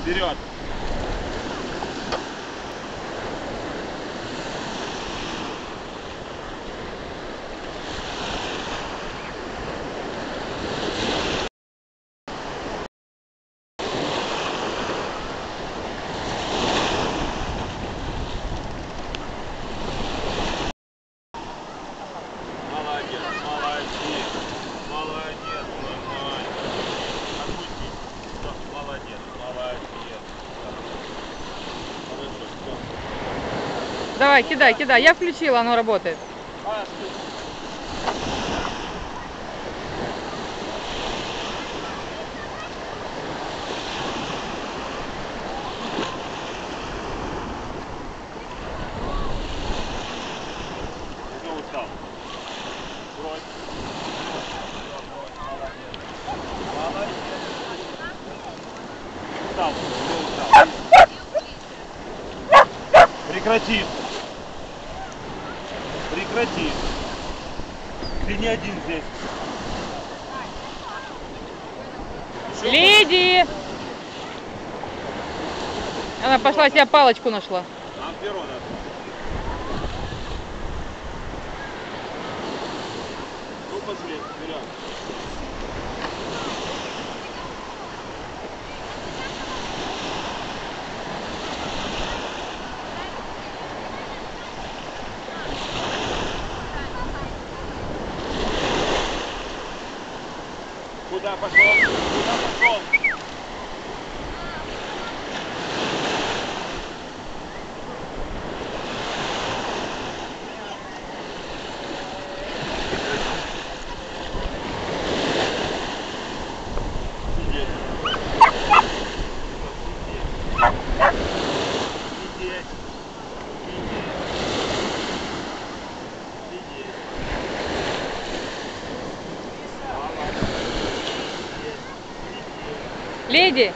Вперед! Молодец, молодец, молодец, нормально. Отпусти. Все, молодец, молодец. Хорошо, все. Давай, кидай, кидай. Я включила, оно работает. Уже устал. Брось. Молодец. Устал, уже устал. Прекрати. Прекрати. Ты не один здесь. Леди! Она пошла, себе палочку нашла. Нам перо надо. Ну, пошли, вперед. Куда пошел? Куда пошел? Сидеть. Сидеть. Сидеть. Леди!